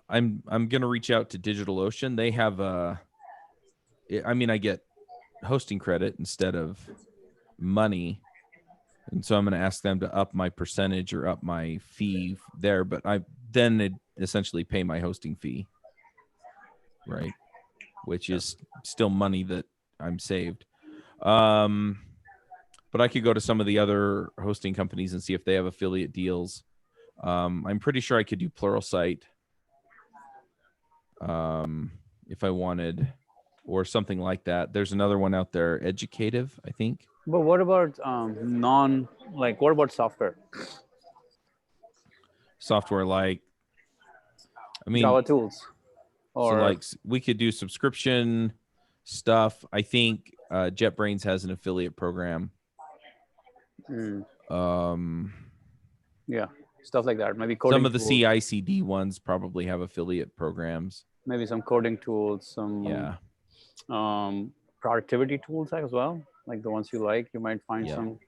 B: I'm gonna reach out to DigitalOcean. They have I get hosting credit instead of money, and so I'm gonna ask them to up my percentage or up my fee there, but I then essentially pay my hosting fee, right? Which is still money that I'm saved. But but I could go to some of the other hosting companies and see if they have affiliate deals. I'm pretty sure I could do Pluralsight if I wanted, or something like that. There's another one out there, Educative, I think.
C: But what about what about software?
B: Software like, I mean,
C: Java tools,
B: so
C: or
B: like we could do subscription stuff. I think JetBrains has an affiliate program.
C: Yeah, stuff like that. Maybe coding
B: Some of the
C: tools,
B: CI/CD ones probably have affiliate programs.
C: maybe some coding tools, some
B: Yeah.
C: productivity tools as well, like the ones you like. You might find
B: Yeah.
C: some,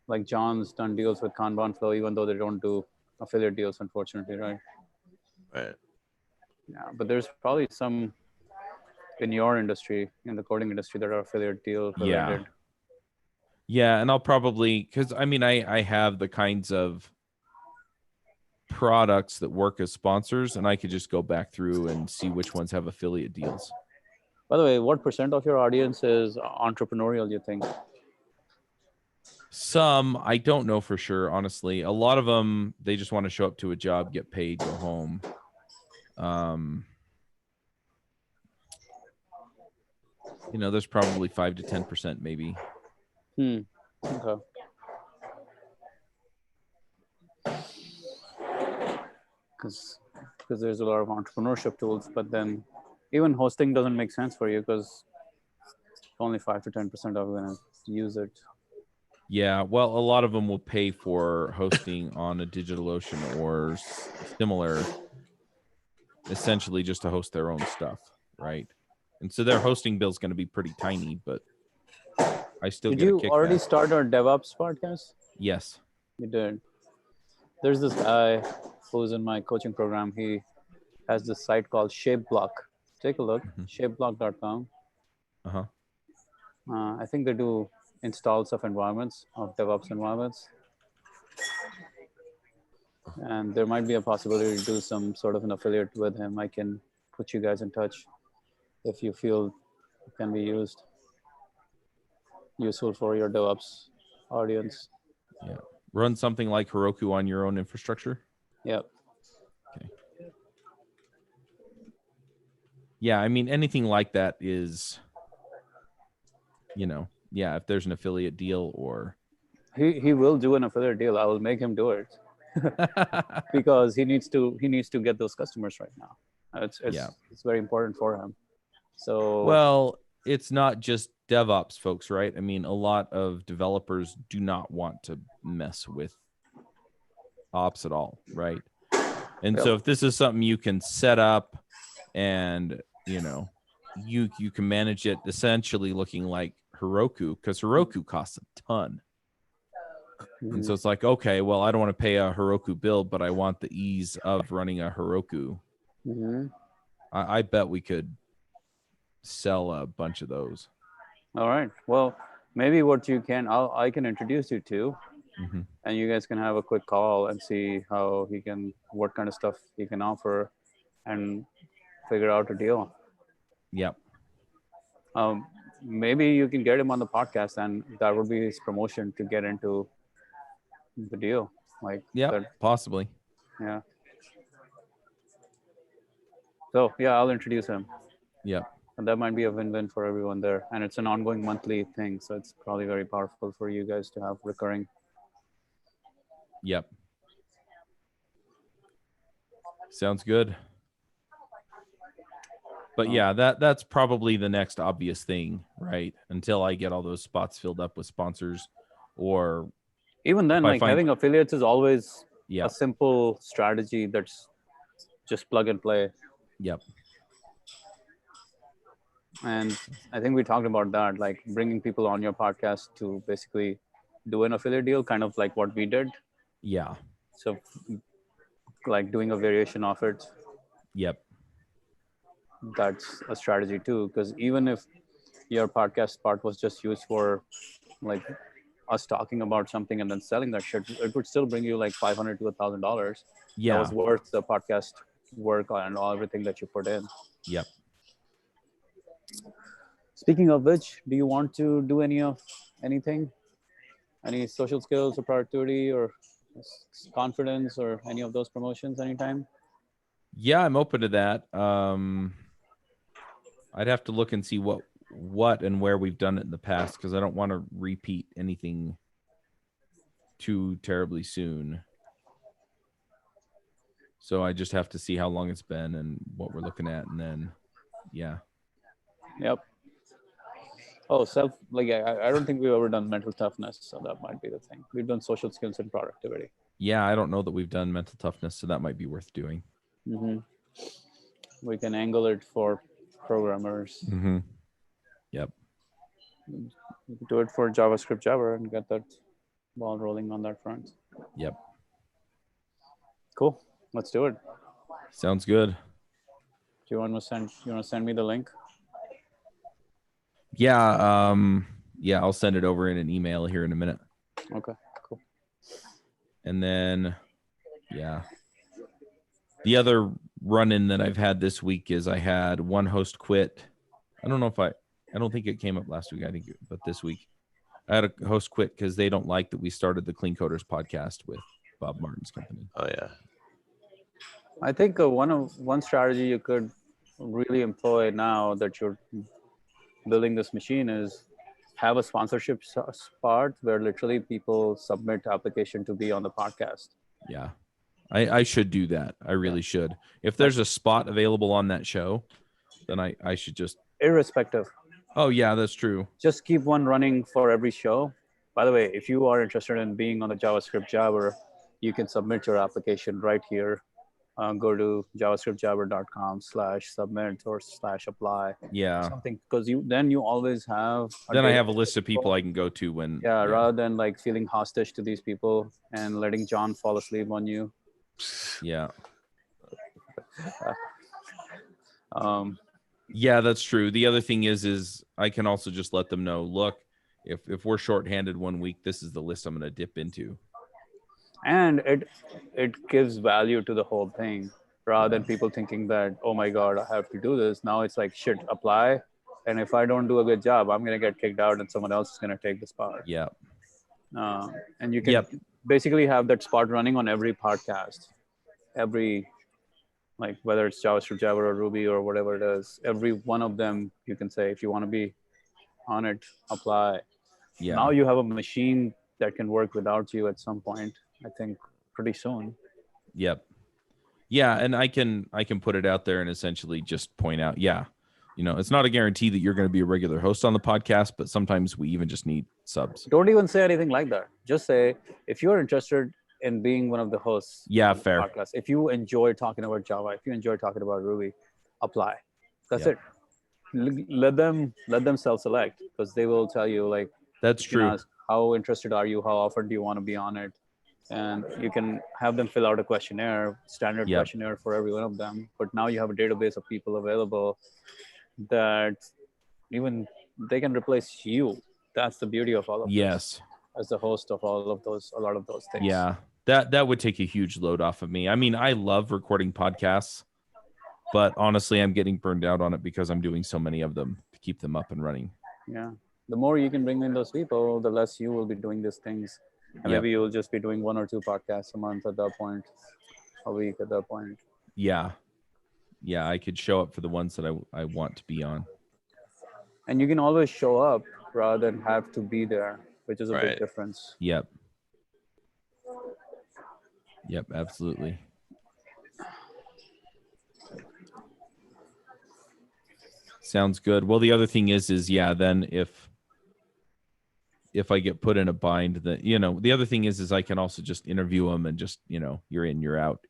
C: like John's done deals with Kanban Flow, even though they don't do affiliate deals, unfortunately, right?
A: Right.
C: Yeah, but there's probably some in your industry, in the coding industry, that are affiliate deal related.
B: Yeah, and I'll probably, because I mean, I have the kinds of products that work as sponsors, and I could just go back through and see which ones have affiliate deals.
C: By the way, what % of your audience is entrepreneurial, you think?
B: Some, I don't know for sure, honestly. A lot of them, they just want to show up to a job, get paid, go home. There's probably 5 to 10% maybe.
C: Okay. Because there's a lot of entrepreneurship tools, but then even hosting doesn't make sense for you because only 5 to 10% are going to use it.
B: Yeah, well, a lot of them will pay for hosting on a DigitalOcean or similar, essentially just to host their own stuff, right? And so their hosting bill is going to be pretty tiny, but I still
C: Did
B: get a
C: you
B: kickback.
C: already start our DevOps podcast?
B: Yes.
C: You did. There's this guy who's in my coaching program. He has this site called ShapeBlock. Take a look, shapeblock.com.
B: Uh-huh.
C: I think they do installs of environments, of DevOps environments. And there might be a possibility to do some sort of an affiliate with him. I can put you guys in touch if you feel it can be useful for your DevOps audience.
B: Yeah. Run something like Heroku on your own infrastructure?
C: Yep.
B: Okay. Yeah, I mean, anything like that is, if there's an affiliate deal or...
C: He will do an affiliate deal. I will make him do it because he needs to get those customers right now. It's very important for him. So,
B: well, it's not just DevOps folks, right? I mean, a lot of developers do not want to mess with ops at all, right? And so if this is something you can set up and, you can manage it essentially looking like Heroku, because Heroku costs a ton. And so it's like, okay, well, I don't want to pay a Heroku bill, but I want the ease of running a Heroku. I bet we could sell a bunch of those.
C: All right. Well, maybe what you can, I can introduce you to, and you guys can have a quick call and see what kind of stuff he can offer and figure out a deal.
B: Yep.
C: Maybe you can get him on the podcast and that would be his promotion to get into the deal.
B: Possibly.
C: Yeah. So yeah, I'll introduce him.
B: Yep.
C: And that might be a win-win for everyone there. And it's an ongoing monthly thing. So it's probably very powerful for you guys to have recurring.
B: Yep. Sounds good. But yeah, that's probably the next obvious thing, right? Until I get all those spots filled up with sponsors, or
C: even then, having affiliates is always a simple strategy that's just plug and play.
B: Yep.
C: And I think we talked about that, like bringing people on your podcast to basically do an affiliate deal, kind of like what we did.
B: Yeah.
C: So like doing a variation of it.
B: Yep.
C: That's a strategy too, because even if your podcast part was just used for like us talking about something and then selling that shit, it would still bring you like $500 to $1,000.
B: Yeah.
C: That was worth the podcast work and everything that you put in.
B: Yep.
C: Speaking of which, do you want to do anything? Any social skills or productivity or confidence or any of those promotions anytime?
B: Yeah, I'm open to that. I'd have to look and see what and where we've done it in the past, because I don't want to repeat anything too terribly soon. So I just have to see how long it's been and what we're looking at, and then yeah.
C: Yep. Oh, I don't think we've ever done mental toughness, so that might be the thing. We've done social skills and productivity.
B: Yeah, I don't know that we've done mental toughness, so that might be worth doing.
C: Mm-hmm. We can angle it for programmers.
B: Mm-hmm. Yep.
C: We can do it for JavaScript Java and get that ball rolling on that front.
B: Yep.
C: Cool. Let's do it.
B: Sounds good.
C: Do you want to send me the link?
B: Yeah. Yeah, I'll send it over in an email here in a minute.
C: Okay, cool.
B: And then, yeah. The other run-in that I've had this week is I had one host quit. I don't think it came up last week, but this week I had a host quit because they don't like that we started the Clean Coders podcast with Bob Martin's company.
A: Oh yeah.
C: I think one strategy you could really employ now that you're building this machine is have a sponsorship spot where literally people submit application to be on the podcast.
B: Yeah, I should do that. I really should. If there's a spot available on that show, then I should just.
C: Irrespective.
B: Oh yeah, that's true.
C: Just keep one running for every show. By the way, if you are interested in being on the JavaScript Jabber, you can submit your application right here. Go to javascriptjabber.com/submit or /apply.
B: Yeah.
C: Something, because then you always have.
B: Then I have a list of people I can go to when.
C: Yeah, rather than like feeling hostage to these people and letting John fall asleep on you.
B: Yeah.
C: Yeah,
B: that's true. The other thing is I can also just let them know, look, if we're shorthanded one week, this is the list I'm going to dip into. And
C: it gives value to the whole thing rather than people thinking that, oh my God, I have to do this. Now it's like, shit, apply. And if I don't do a good job, I'm going to get kicked out and someone else is going to take the spot.
B: Yeah.
C: And you can basically have that spot running on every podcast, like whether it's JavaScript, Java, or Ruby, or whatever it is, every one of them, you can say, if you want to be on it, apply.
B: Yeah.
C: Now you have a machine that can work without you at some point, I think pretty soon.
B: Yep. Yeah. And I can put it out there and essentially just point out, it's not a guarantee that you're going to be a regular host on the podcast, but sometimes we even just need subs.
C: Don't even say anything like that. Just say, if you're interested in being one of the hosts.
B: Yeah, fair.
C: Podcast, if you enjoy talking about Java, if you enjoy talking about Ruby, apply. That's it. Let them self-select, because they will tell you, like,
B: that's true.
C: Ask, how interested are you? How often do you want to be on it? And you can have them fill out a questionnaire, standard questionnaire for every one of them. But now you have a database of people available that even they can replace you. That's the beauty of all of this. As the host of a lot of those things.
B: Yeah. That would take a huge load off of me. I mean, I love recording podcasts, but honestly, I'm getting burned out on it because I'm doing so many of them to keep them up and running.
C: Yeah. The more you can bring in those people, the less you will be doing these things. And maybe you'll just be doing 1 or 2 podcasts a month at that point, a week at that point.
B: Yeah. Yeah, I could show up for the ones that I want to be on.
C: And you can always show up rather than have to be there, which is a big difference.
B: Yep, absolutely. Sounds good. Well, the other thing is then if I get put in a bind, that, the other thing is I can also just interview them and just, you're in, you're out,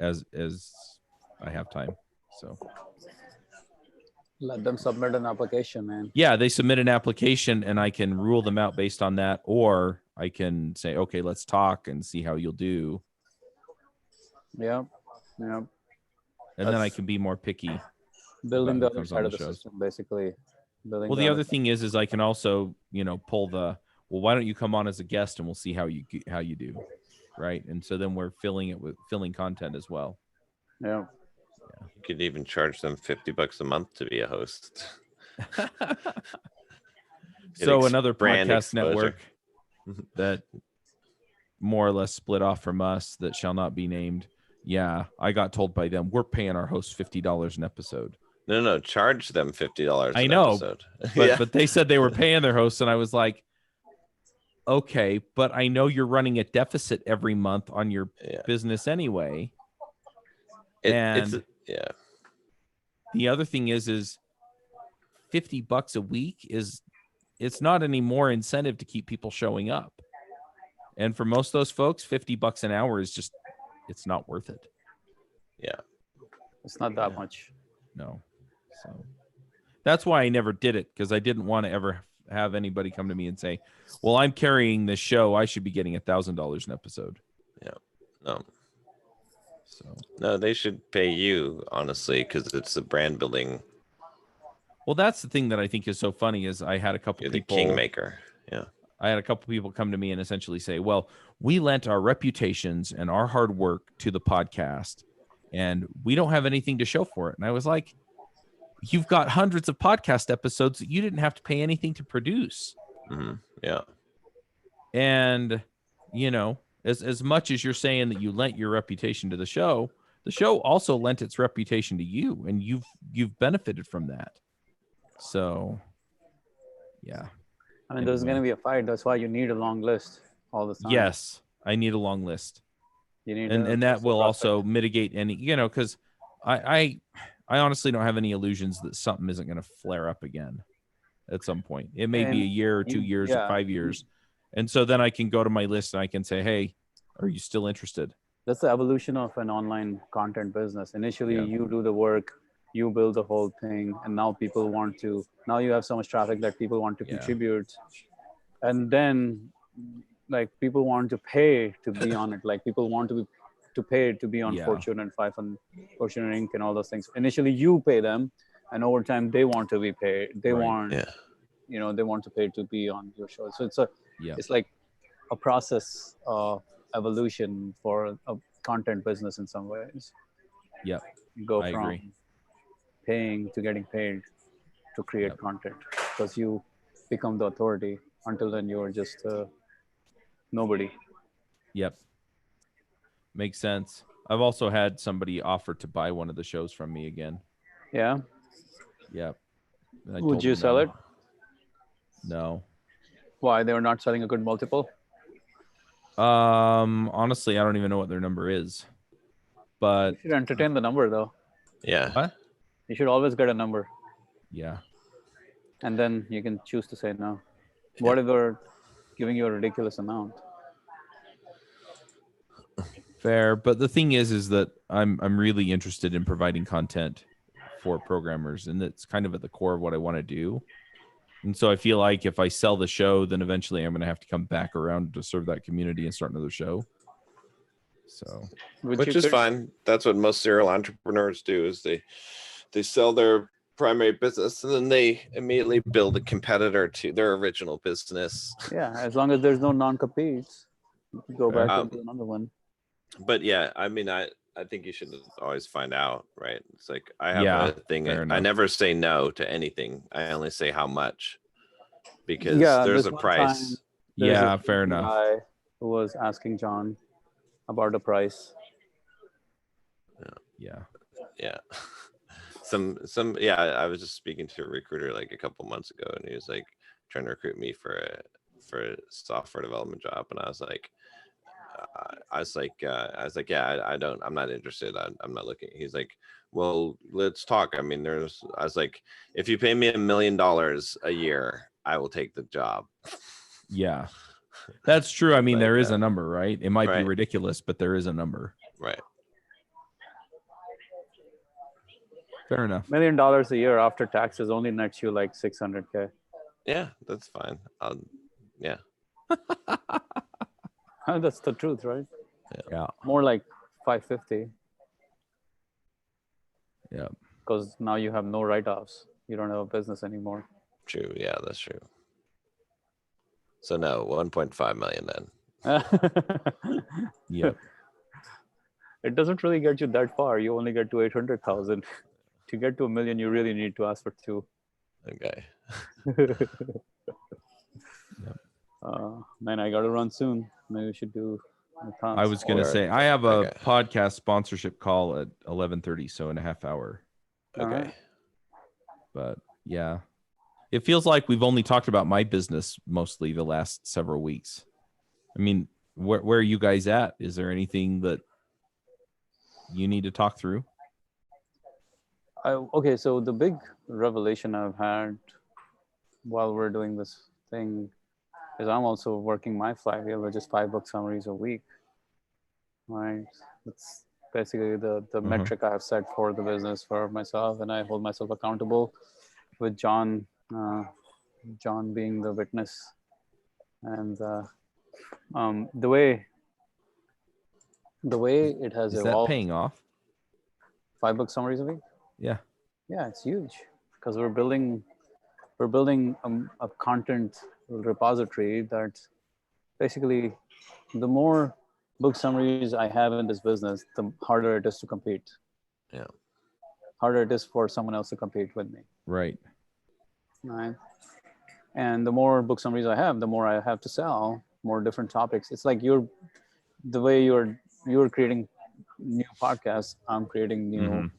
B: as I have time. So
C: let them submit an application, man.
B: Yeah, they submit an application and I can rule them out based on that, or I can say, okay, let's talk and see how you'll do.
C: Yeah.
B: And then I can be more picky.
C: Building the other side of the system, basically.
B: Well, the other thing is I can also, pull why don't you come on as a guest and we'll see how you do, right? And so then we're filling content as well.
C: Yeah.
A: You could even charge them $50 a month to be a host.
B: So another podcast network. that more or less split off from us that shall not be named. Yeah, I got told by them, we're paying our hosts $50 an episode.
A: No, charge them $50
B: I
A: an
B: know,
A: episode.
B: But they said they were paying their hosts, and I was like, okay, but I know you're running a deficit every month on your business anyway.
A: It's
B: the other thing is $50 a week it's not any more incentive to keep people showing up. And for most of those folks, $50 an hour is just, it's not worth it.
A: Yeah.
C: It's not that much.
B: No. So that's why I never did it, because I didn't want to ever have anybody come to me and say, well, I'm carrying this show, I should be getting $1,000 an episode.
A: Yeah. No.
B: So
A: no, they should pay you, honestly, because it's a brand building.
B: Well, that's the thing that I think is so funny is I had a couple
A: You're
B: people,
A: the kingmaker. Yeah.
B: I had a couple people come to me and essentially say, well, we lent our reputations and our hard work to the podcast and we don't have anything to show for it. And I was like, you've got hundreds of podcast episodes that you didn't have to pay anything to produce.
A: Mm-hmm. Yeah.
B: And, you know, as much as you're saying that you lent your reputation to the show also lent its reputation to you, and you've benefited from that. So, yeah.
C: I mean, there's going to be a fight. That's why you need a long list all the time.
B: Yes, I need a long list.
C: You need
B: and that will also mitigate any, you know, because I honestly don't have any illusions that something isn't going to flare up again at some point. It may be a year or 2 years or 5 years. And so then I can go to my list and I can say, hey, are you still interested?
C: That's the evolution of an online content business. Initially, you do the work, you build the whole thing, and now now you have so much traffic that people want to contribute. And then like people want to pay to be on it. Like people want to pay to be on Fortune and Fortune and Inc. and all those things. Initially, you pay them, and over time they want to be paid. They want, they want to pay to be on your show. So it's like a process of evolution for a content business in some ways.
B: Yeah,
C: you go from paying to getting paid to create content, because you become the authority. Until then, you're just nobody.
B: Yep. Makes sense. I've also had somebody offer to buy one of the shows from me again.
C: Yeah.
B: Yep.
C: Would you sell it?
B: No.
C: Why? They were not selling a good multiple?
B: Honestly, I don't even know what their number is. But
C: you should entertain the number though.
A: Yeah.
B: What?
C: You should always get a number.
B: Yeah.
C: And then you can choose to say no. What if they're giving you a ridiculous amount?
B: Fair, but the thing is that I'm really interested in providing content for programmers, and that's kind of at the core of what I want to do. And so I feel like if I sell the show, then eventually I'm going to have to come back around to serve that community and start another show. So,
A: which is fine. That's what most serial entrepreneurs do, is they sell their primary business and then they immediately build a competitor to their original business.
C: Yeah, as long as there's no non-competes, go back and do another one.
A: But yeah, I mean, I think you should always find out, right? It's like I have a thing. I never say no to anything. I only say how much, because there's a price.
B: Fair enough.
C: Guy who was asking John about the price.
A: Yeah. I was just speaking to a recruiter like a couple months ago, and he was like trying to recruit me for a software development job, and I was like, yeah, I'm not interested. I'm not looking. He's like, well, let's talk. I mean, I was like, if you pay me $1 million a year, I will take the job.
B: Yeah, that's true. I mean, there is a number, right? It might be ridiculous, but there is a number.
A: Right.
B: Fair enough.
C: $1 million a year after taxes only nets you like $600K.
A: Yeah, that's fine. Yeah.
C: That's the truth, right?
B: Yeah.
C: More like 550.
B: Yeah.
C: Because now you have no write-offs. You don't have a business anymore.
A: True. Yeah, that's true. So no, 1.5 million then.
B: Yeah.
C: It doesn't really get you that far. You only get to 800,000. To get to $1 million, you really need to ask for 2.
A: Okay.
B: Yep.
C: Man, I got to run soon. Maybe we should do
B: I was going to
A: Or-
B: say, I have a
A: okay.
B: podcast sponsorship call at 11:30, so in a half hour.
C: All
A: Okay.
C: right.
B: But yeah, it feels like we've only talked about my business mostly the last several weeks. I mean, where are you guys at? Is there anything that you need to talk through?
C: Okay, so the big revelation I've had while we're doing this thing is I'm also working my flywheel, which is 5 book summaries a week. Right. That's basically the metric I have set for the business for myself, and I hold myself accountable with John, John being the witness. And the way it has
B: Is that
C: evolved,
B: paying off?
C: 5 book summaries a week.
B: Yeah.
C: Yeah, it's huge because we're building a content repository that basically the more book summaries I have in this business, the harder it is to compete.
A: Yeah.
C: Harder it is for someone else to compete with me.
B: Right.
C: Right. And the more book summaries I have, the more I have to sell, more different topics. It's like the way you're creating new podcasts, I'm creating new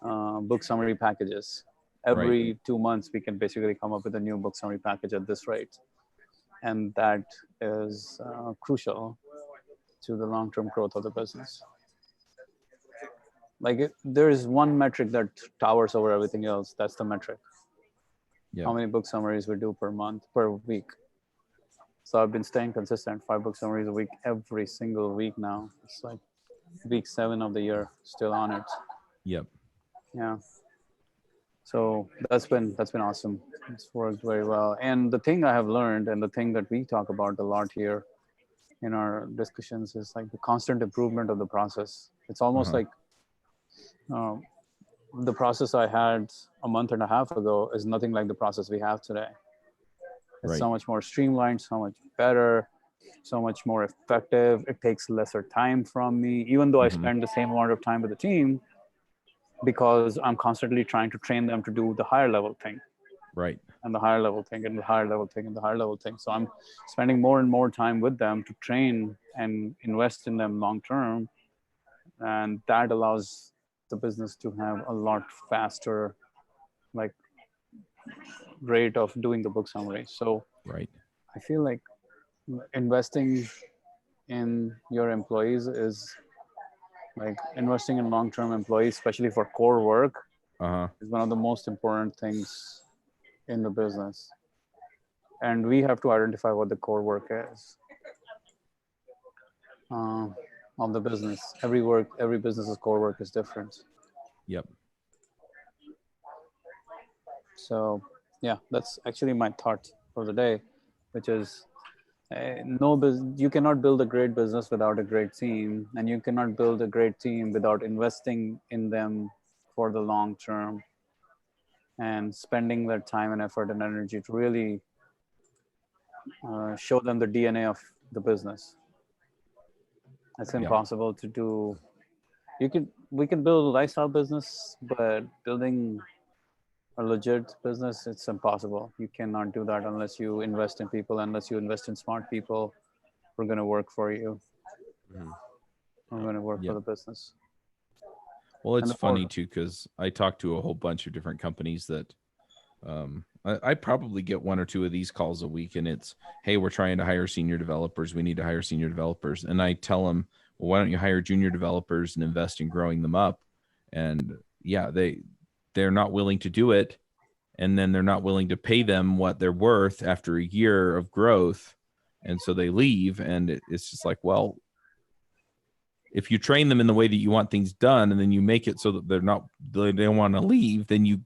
C: book summary packages. Every 2 months, we can basically come up with a new book summary package at this rate. And that is crucial to the long-term growth of the business. Like there is one metric that towers over everything else. That's the metric.
B: Yeah.
C: How many book summaries we do per week. So I've been staying consistent, 5 book summaries a week, every single week now. It's like week 7 of the year, still on it.
B: Yep.
C: Yeah. So that's been awesome. It's worked very well. And the thing I have learned, and the thing that we talk about a lot here in our discussions, is like the constant improvement of the process. It's almost like the process I had a month and a half ago is nothing like the process we have today. It's so much more streamlined, so much better, so much more effective. It takes lesser time from me, even though I spend the same amount of time with the team, because I'm constantly trying to train them to do the higher level thing.
B: Right.
C: And the higher level thing, and the higher level thing, and the higher level thing. So I'm spending more and more time with them to train and invest in them long term. And that allows the business to have a lot faster, like, rate of doing the book summary. So
B: Right.
C: I feel like investing in your employees is like investing in long-term employees, especially for core work, is one of the most important things in the business. And we have to identify what the core work is of the business. Every business's core work is different.
B: Yep.
C: So yeah, that's actually my thought for the day, which is you cannot build a great business without a great team, and you cannot build a great team without investing in them for the long term and spending their time and effort and energy to really show them the DNA of the business. It's impossible to do. We can build a lifestyle business, but building a legit business, it's impossible. You cannot do that unless you invest in people, unless you invest in smart people who are going to work for you. We're going to work for the business.
B: Well, it's funny too, because I talked to a whole bunch of different companies that I probably get 1 or 2 of these calls a week, and it's, hey, we're trying to hire senior developers. We need to hire senior developers. And I tell them, well, why don't you hire junior developers and invest in growing them up? And yeah, they're not willing to do it. And then they're not willing to pay them what they're worth after a year of growth. And so they leave. And it's just like, well, if you train them in the way that you want things done, and then you make it so that they don't want to leave, then you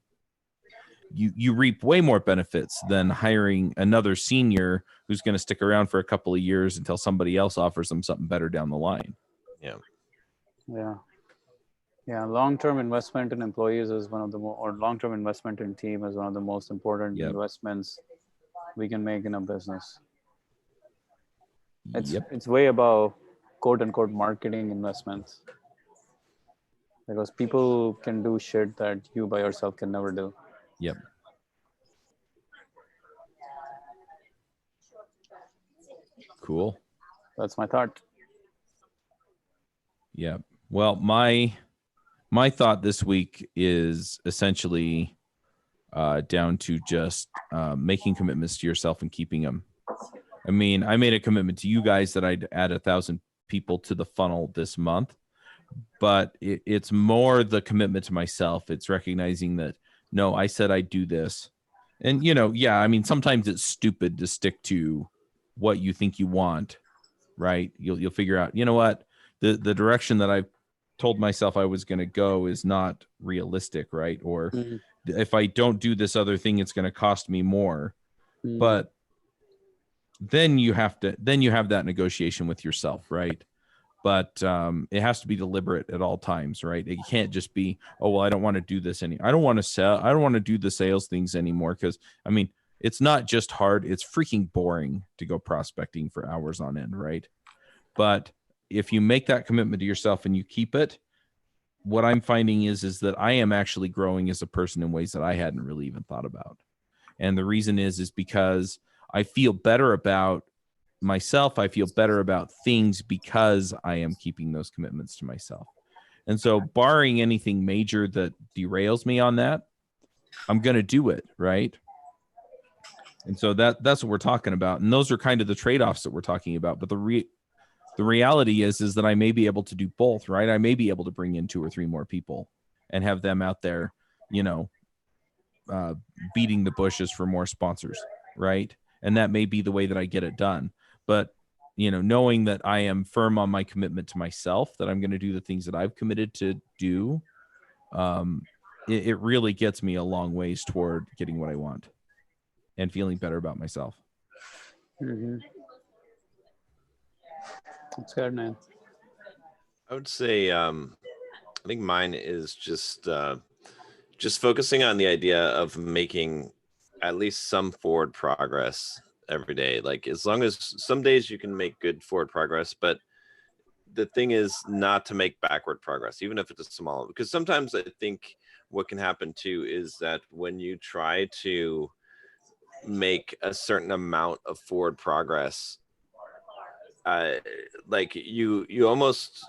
B: reap way more benefits than hiring another senior who's going to stick around for a couple of years until somebody else offers them something better down the line.
C: Yeah. Long-term investment in employees is one of the or long-term investment in team is one of the most important investments we can make in a business. It's way above quote unquote marketing investments, because people can do shit that you by yourself can never do.
B: Yep. Cool.
C: That's my thought.
B: Yeah. Well, my thought this week is essentially down to just making commitments to yourself and keeping them. I mean, I made a commitment to you guys that I'd add 1,000 people to the funnel this month, but it's more the commitment to myself. It's recognizing that, no, I said I'd do this. And, yeah, I mean, sometimes it's stupid to stick to what you think you want, right? You'll figure out, you know what, the direction that I've told myself I was going to go is not realistic, right? Or if I don't do this other thing, it's going to cost me more. But then you have that negotiation with yourself, right? But it has to be deliberate at all times, right? It can't just be, oh, well, I don't want to do this I don't want to sell. I don't want to do the sales things anymore. Because I mean, it's not just hard. It's freaking boring to go prospecting for hours on end, right? But if you make that commitment to yourself and you keep it, what I'm finding is that I am actually growing as a person in ways that I hadn't really even thought about. And the reason is because I feel better about myself. I feel better about things because I am keeping those commitments to myself. And so barring anything major that derails me on that, I'm going to do it, right? And so that's what we're talking about. And those are kind of the trade-offs that we're talking about. But the reality is that I may be able to do both, right? I may be able to bring in 2 or 3 more people and have them out there, beating the bushes for more sponsors, right? And that may be the way that I get it done. But, knowing that I am firm on my commitment to myself, that I'm going to do the things that I've committed to do, it really gets me a long ways toward getting what I want and feeling better about myself.
C: That's good, man.
A: I would say, I think mine is just focusing on the idea of making at least some forward progress every day. Like, as long as some days you can make good forward progress, but the thing is not to make backward progress, even if it's small, because sometimes I think what can happen too is that when you try to make a certain amount of forward progress, like you almost,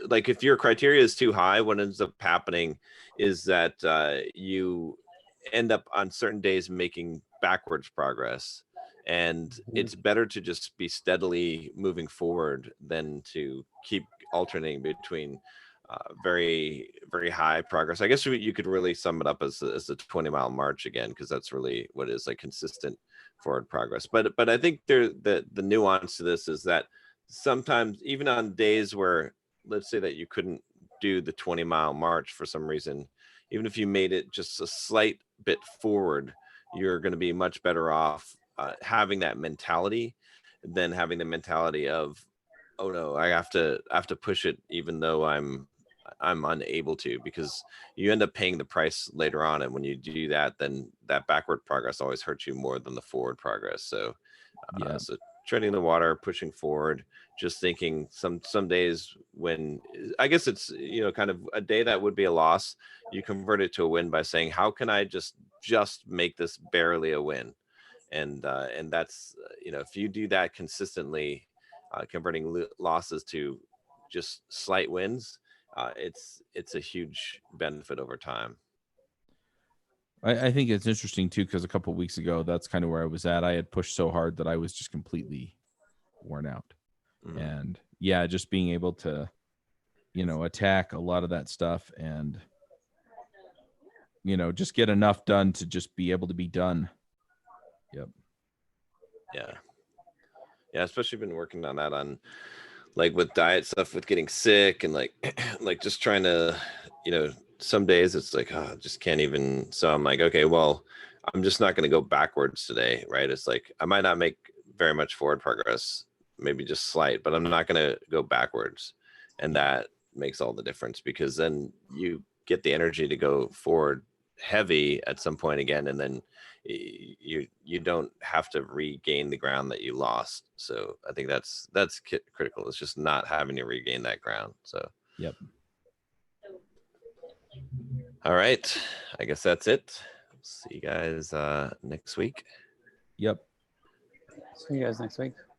A: like, if your criteria is too high, what ends up happening is that you end up on certain days making backwards progress. And it's better to just be steadily moving forward than to keep alternating between very, very high progress. I guess you could really sum it up as the 20-mile march again, because that's really what is like consistent forward progress. But I think the nuance to this is that sometimes, even on days where, let's say that you couldn't do the 20-mile march for some reason, even if you made it just a slight bit forward, you're going to be much better off having that mentality than having the mentality of, oh no, I have to push it even though I'm unable to, because you end up paying the price later on. And when you do that, then that backward progress always hurts you more than the forward progress. So so treading the water, pushing forward, just thinking some days when, I guess it's, kind of a day that would be a loss, you convert it to a win by saying, how can I just make this barely a win? And that's, if you do that consistently, converting losses to just slight wins, it's a huge benefit over time.
B: I think it's interesting too, because a couple of weeks ago, that's kind of where I was at. I had pushed so hard that I was just completely worn out. And just being able to, attack a lot of that stuff and, just get enough done to just be able to be done. Yep.
A: Yeah. Especially been working on that, on like with diet stuff, with getting sick and like just trying to, some days it's like, oh, I just can't even. So I'm like, okay, well, I'm just not going to go backwards today, right? It's like, I might not make very much forward progress, maybe just slight, but I'm not going to go backwards. And that makes all the difference, because then you get the energy to go forward heavy at some point again, and then you don't have to regain the ground that you lost. So I think that's critical. It's just not having to regain that ground. So
B: yep.
A: All right, I guess that's it. See you guys next week.
B: Yep.
C: See you guys next week.